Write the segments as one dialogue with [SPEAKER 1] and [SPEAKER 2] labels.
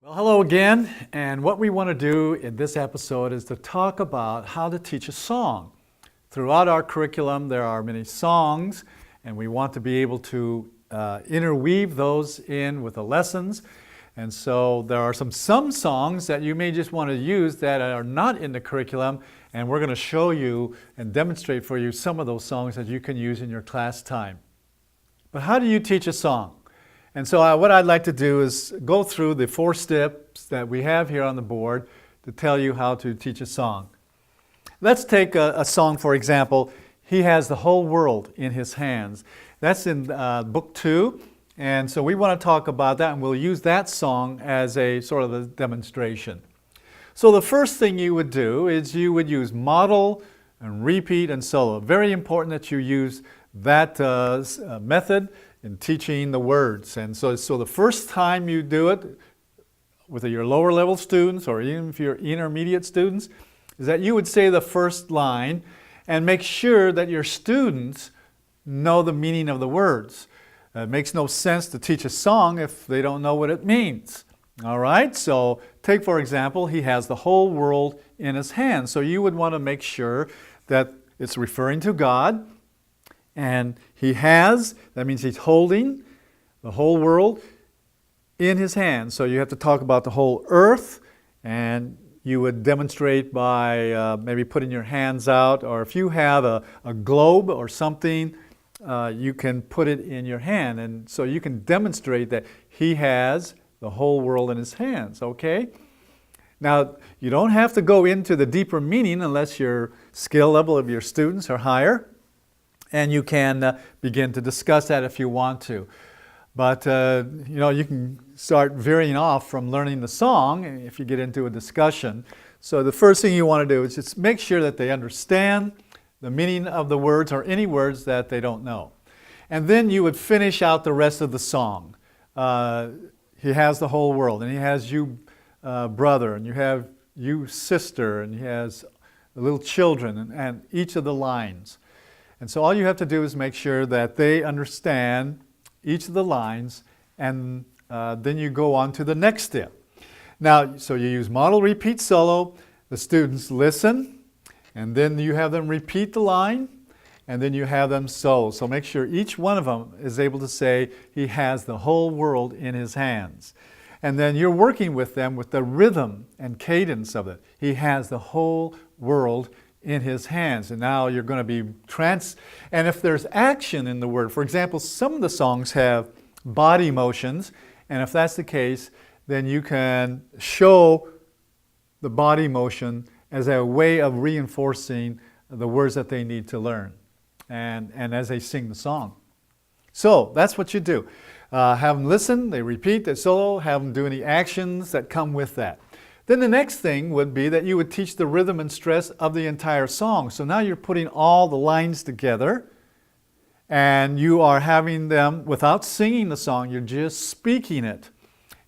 [SPEAKER 1] Well, hello again, and what we want to do in this episode is to talk about how to teach a song. Throughout our curriculum, there are many songs, and we want to be able to interweave those in with the lessons. And so there are some songs that you may just want to use that are not in the curriculum, and we're going to show you and demonstrate for you some of those songs that you can use in your class time. But how do you teach a song? And so what I'd like to do is go through the 4 steps that we have here on the board to tell you how to teach a song. Let's take a song, for example, He Has the Whole World in His Hands. That's in Book 2, and so we want to talk about that, and we'll use that song as a sort of a demonstration. So the first thing you would do is you would use model and repeat and solo. Very important that you use that method in teaching the words. And so the first time you do it with your lower level students or even if you're intermediate students is that you would say the first line and make sure that your students know the meaning of the words. It makes no sense to teach a song if they don't know what it means. All right, so take for example, He has the whole world in His hands. So you would want to make sure that it's referring to God. And He has, that means He's holding the whole world in His hands. So you have to talk about the whole earth, and you would demonstrate by maybe putting your hands out, or if you have a globe or something, you can put it in your hand. And so you can demonstrate that He has the whole world in His hands, okay? Now, you don't have to go into the deeper meaning unless your skill level of your students are higher. And you can begin to discuss that if you want to. But you can start veering off from learning the song if you get into a discussion. So the first thing you want to do is just make sure that they understand the meaning of the words or any words that they don't know. And then you would finish out the rest of the song. He has the whole world, and He has you, brother, and you have you, sister, and He has little children, and each of the lines. And so all you have to do is make sure that they understand each of the lines, and then you go on to the next step. Now, so you use model, repeat, solo. The students listen, and then you have them repeat the line, and then you have them solo. So make sure each one of them is able to say, He has the whole world in His hands. And then you're working with them with the rhythm and cadence of it. He has the whole world in His hands. And now you're going to be and if there's action in the word, for example, some of the songs have body motions, and if that's the case, then you can show the body motion as a way of reinforcing the words that they need to learn and as they sing the song. So that's what you do. Have them listen, they repeat, they solo, have them do any actions that come with that. Then the next thing would be that you would teach the rhythm and stress of the entire song. So now you're putting all the lines together, and you are having them, without singing the song, you're just speaking it.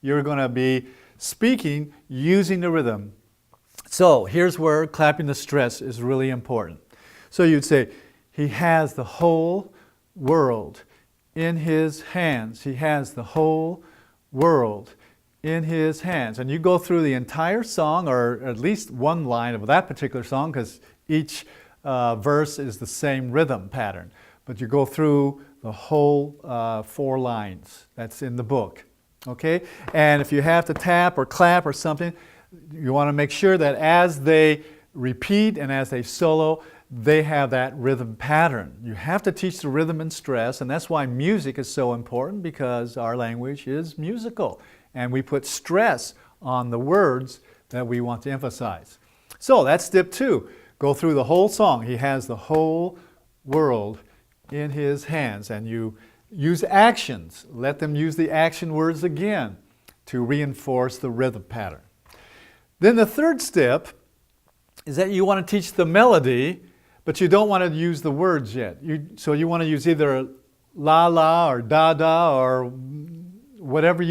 [SPEAKER 1] You're going to be speaking using the rhythm. So here's where clapping the stress is really important. So you'd say, He has the whole world in His hands. He has the whole world in His hands. And you go through the entire song, or at least one line of that particular song, because each verse is the same rhythm pattern. But you go through the whole 4 lines that's in the book. Okay? And if you have to tap or clap or something, you want to make sure that as they repeat and as they solo, they have that rhythm pattern. You have to teach the rhythm and stress, and that's why music is so important, because our language is musical. And we put stress on the words that we want to emphasize. So that's step 2. Go through the whole song. He has the whole world in His hands. And you use actions. Let them use the action words again to reinforce the rhythm pattern. Then the third step is that you want to teach the melody, but you don't want to use the words yet. So you want to use either la la or da da or whatever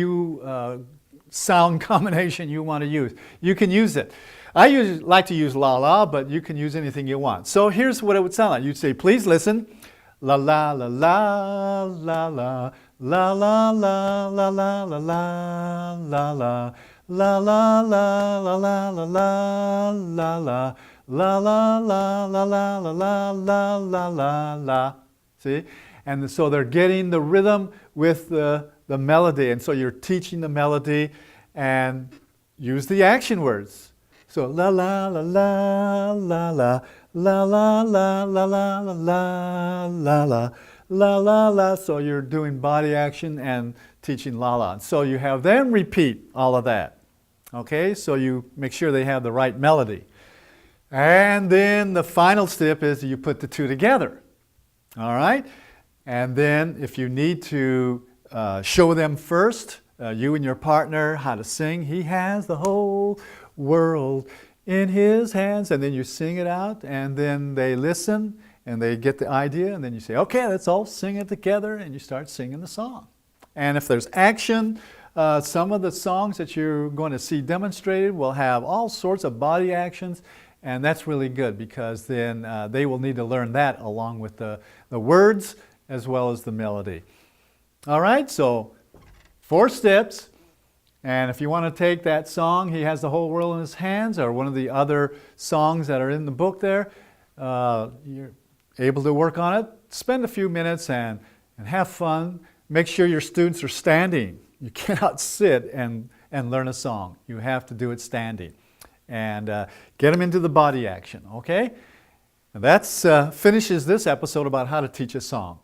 [SPEAKER 1] sound combination you want to use. You can use it. I like to use la la, but you can use anything you want. So here's what it would sound like. You'd say, please listen. La la la la la la la la la la la la la la la La la la la la la la la la la la la la la la la la la la la. See? And so they're getting the rhythm with the melody. And so you're teaching the melody and use the action words. So la la la la la la la la la la la la la la la la la. So you're doing body action and teaching la la. So you have them repeat all of that. Okay, so you make sure they have the right melody. And then the final step is you put the two together. All right? And then if you need to show them first, you and your partner, how to sing, he has the whole world in his hands. And then you sing it out, and then they listen, and they get the idea, and then you say, okay, let's all sing it together, and you start singing the song. And if there's action, some of the songs that you're going to see demonstrated will have all sorts of body actions, and that's really good because then they will need to learn that along with the words as well as the melody. All right, so 4 steps, and if you want to take that song, He Has the Whole World in His Hands, or one of the other songs that are in the book there, you're able to work on it, spend a few minutes and have fun. Make sure your students are standing. You cannot sit and learn a song. You have to do it standing. And get them into the body action, okay? And that finishes this episode about how to teach a song.